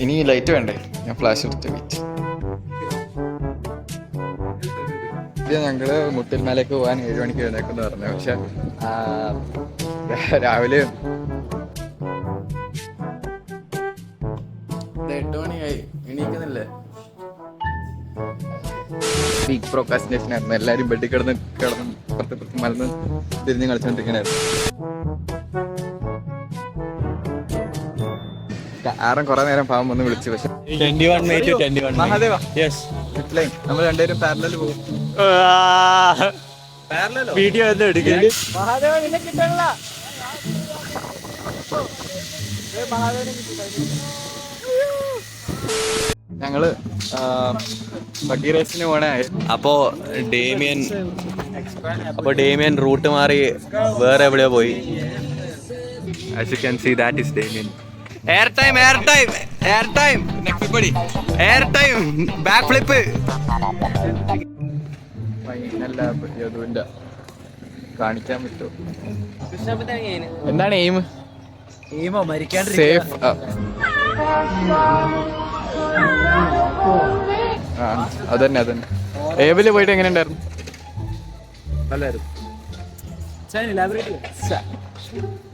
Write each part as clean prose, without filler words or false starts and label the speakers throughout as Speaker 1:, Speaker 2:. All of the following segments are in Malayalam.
Speaker 1: ഇനി ലൈറ്റ് വേണ്ടേ? ഞാൻ ഫ്ലാഷ് എടുത്ത് വെയിറ്റ്. ഞങ്ങള് മുട്ടിൽമലയ്ക്ക് പോകാൻ 7 മണിക്ക് എഴുന്നേക്കെന്ന് പറഞ്ഞു. പക്ഷെ രാവിലെ 8 മണിയായി, എണീക്കുന്നില്ലേ? ബിഗ് പ്രോക്കാസ്റ്റിനേഷൻ ആയിരുന്നു. എല്ലാവരും ബെഡിൽ കിടന്ന് പുറത്ത് മലന്ന് തിരിഞ്ഞ് കളിച്ചോണ്ടിരിക്കണായിരുന്നു. ആറും കുറെ നേരം പാവം വന്ന് വിളിച്ചു. പക്ഷെ മഹാദേവ നമ്മൾ രണ്ടുപേരും പാരലൽ പോകും.
Speaker 2: വീഡിയോ ഒന്നും എടുക്കുക.
Speaker 1: ഞങ്ങള് ബഗ്ഗി റേസിന് പോണേ.
Speaker 2: അപ്പോ ഡേമിയൻ റൂട്ട് മാറി വേറെ എവിടെയോ പോയി. As you can see, that is Damien. Air time, back flip.
Speaker 1: യദുവിന്റെ കാണിക്കാൻ പറ്റുമോ? എന്താണ് എയിം? സേഫ്. അതന്നെ. ഏബില് പോയിട്ട് എങ്ങനെ ഉണ്ടായിരുന്നു?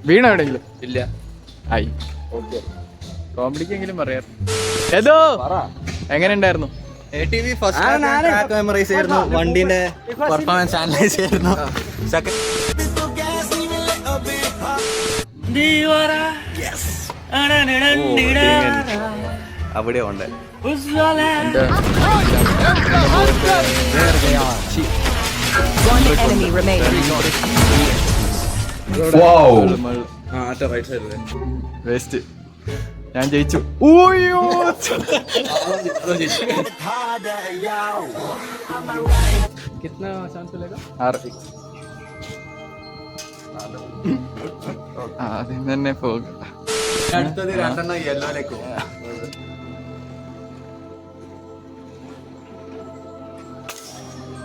Speaker 1: വീണ എവിടെയെങ്കിലും?
Speaker 2: ഇല്ല.
Speaker 1: ആയി. ഓക്കെ, കോമഡിക്കെങ്കിലും പറയാറ്. ഏതോ എങ്ങനെ ഉണ്ടായിരുന്നു?
Speaker 2: മെമ്മറൈസ് ആയിരുന്നു, വണ്ടിന്റെ പെർഫോമൻസ് അനലൈസ് ചെയ്യായിരുന്നു. അവിടെ ഉണ്ട്.
Speaker 1: വേസ്റ്റ്. ഞാൻ ജയിച്ചു. 6. ആദ്യം തന്നെ പോകും.
Speaker 2: അടുത്തത് 2 യെല്ലോയിലേക്ക്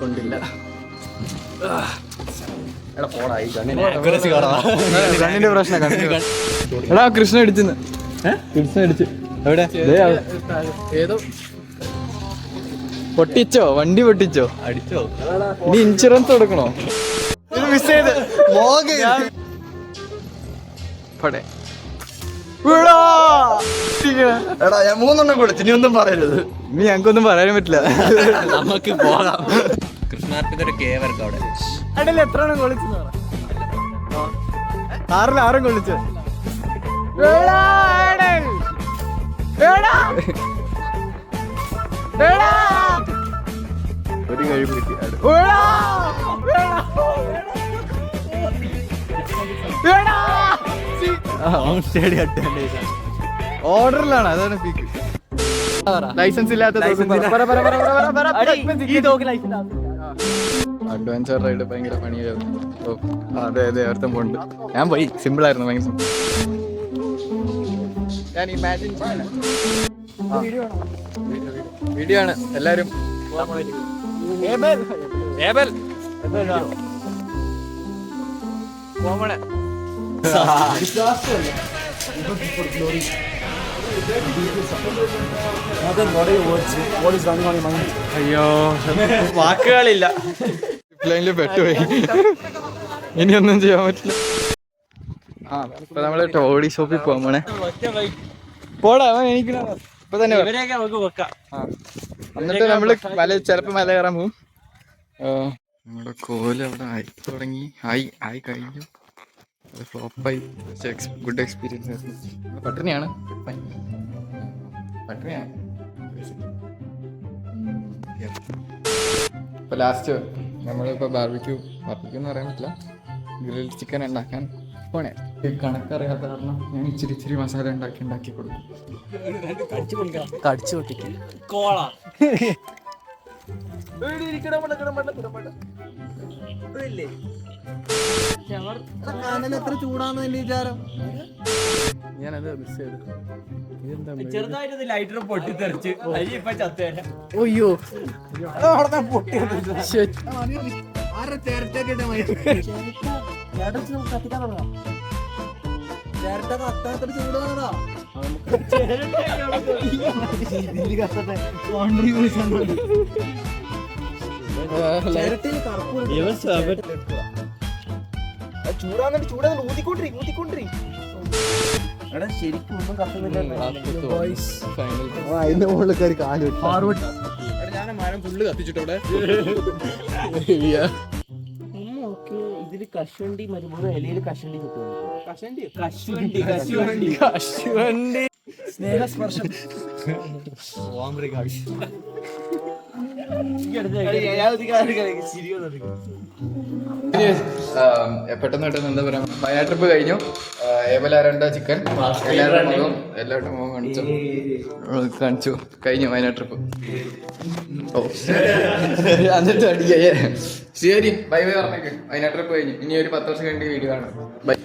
Speaker 1: കൊണ്ടില്ല.
Speaker 2: കണ്ണിന്റെ പ്രശ്നം.
Speaker 1: എടാ കൃഷ്ണ അടിച്ചു. എവിടെ? ഏതോ പൊട്ടിച്ചോ? വണ്ടി പൊട്ടിച്ചോ?
Speaker 2: അടിച്ചോ?
Speaker 1: ഇനി ഇൻഷുറൻസ് കൊടുക്കണോ? മിസ് ചെയ്ത്
Speaker 2: എടാ ഞാൻ 3 കൊടുത്തു. ഇനി ഒന്നും പറയരുത്.
Speaker 1: ഇനി ഞങ്ങൾക്കൊന്നും പറയാൻ പറ്റില്ല.
Speaker 2: നമുക്ക് പോകാം. കൃഷ്ണാർപ്പിന്റെ ഒരു കേവർക്ക് അവിടെ.
Speaker 1: അടയിൽ എത്ര എണ്ണം കൊള്ളിച്ചു? 6 കൊള്ളിച്ചു. ഒരു കഴിവ് കിട്ടി. ഓർഡറിലാണ്. അതാണ് പീക്ക്. ലൈസൻസ് ഇല്ലാത്ത അഡ്വഞ്ചർ റൈഡ് ഭയങ്കര പണിയായിരുന്നു. അതെ അർത്ഥം പോണ്ട്. ഞാൻ പോയി. സിമ്പിൾ ആയിരുന്നു, ഭയങ്കര സിമ്പിൾ. ഞാൻ ഇമാജിൻ വീഡിയോ ആണ്. എല്ലാരും
Speaker 2: അയ്യോ, വാക്കുകളില്ല.
Speaker 1: ലൈനില് പെട്ടുപോയി. ഇനിയൊന്നും ചെയ്യാൻ പറ്റില്ല. ഇപ്പൊ നമ്മള് ടോഡി ഷോപ്പിൽ പോകാൻ പോണേ. പോടാ എനിക്ക് ഇപ്പൊ തന്നെ. എന്നിട്ട് നമ്മള് ചിലപ്പോ മല കയറാൻ പോവും. നമ്മുടെ കോല് അവിടെ ആയി തുടങ്ങി. ആയി കഴിഞ്ഞു. അത് ഫ്ലോപ്പായി. ഗുഡ് എക്സ്പീരിയൻസ് ആയിരുന്നു. പട്ടിണിയാണ്. ഇപ്പൊ ലാസ്റ്റ് നമ്മളിപ്പോ ബാർബിക്യൂ എന്ന് പറയാൻ പറ്റില്ല, ഗ്രിൽഡ് ചിക്കൻ ഉണ്ടാക്കാൻ പോണേ. കണക്കറിയാത്ത കാരണം ഞാൻ ഇച്ചിരി മസാല ഉണ്ടാക്കി കൊടുക്കും.
Speaker 2: കടിച്ചു പൊട്ടിക്കും. എത്ര ചൂടാന്ന് എന്റെ വിചാരം.
Speaker 1: ഞാനത് മിസ് ചെയ്തു.
Speaker 2: ചെറുതായിട്ട് ലൈറ്റർ പൊട്ടിത്തെറിച്ച് ഇപ്പൊ ചത്തേര.
Speaker 1: അയ്യോ
Speaker 2: കത്താത്ര ചൂടാണോ?
Speaker 3: ചൂടാന്നിട്ട് ചൂടാന്നിട്ട് ഊതിക്കൊണ്ടിരി എടാ ശരിക്കും ഒന്നും കത്തുന്നില്ല. അതിന്റെ മുകളിൽ കയറി കാല്
Speaker 1: ഞാൻ മരം ഫുള്ള് കത്തിച്ചിട്ടവിടെ.
Speaker 3: ഇതില് കശുവണ്ടി മരുമൂന്ന് ഇലയില് കശുവണ്ടി കിട്ടും. സ്നേഹസ്പർശം.
Speaker 1: പെട്ടെന്ന് എന്താ പറയാ, വയനാട് ട്രിപ്പ് കഴിഞ്ഞു. ഏവലാരണ്ട ചിക്കൻ എല്ലാവരുടെ മുഖം കാണിച്ചു കഴിഞ്ഞു വയനാട് ട്രിപ്പ്. ഓ എന്നിട്ട് അടിക്കേ. ശരി, ബൈ ബൈ പറഞ്ഞേക്ക്. വയനാട് ട്രിപ്പ് കഴിഞ്ഞു. ഇനി ഒരു 10 വർഷം കഴിഞ്ഞ് വീഡിയോ കാണാം. ബൈ.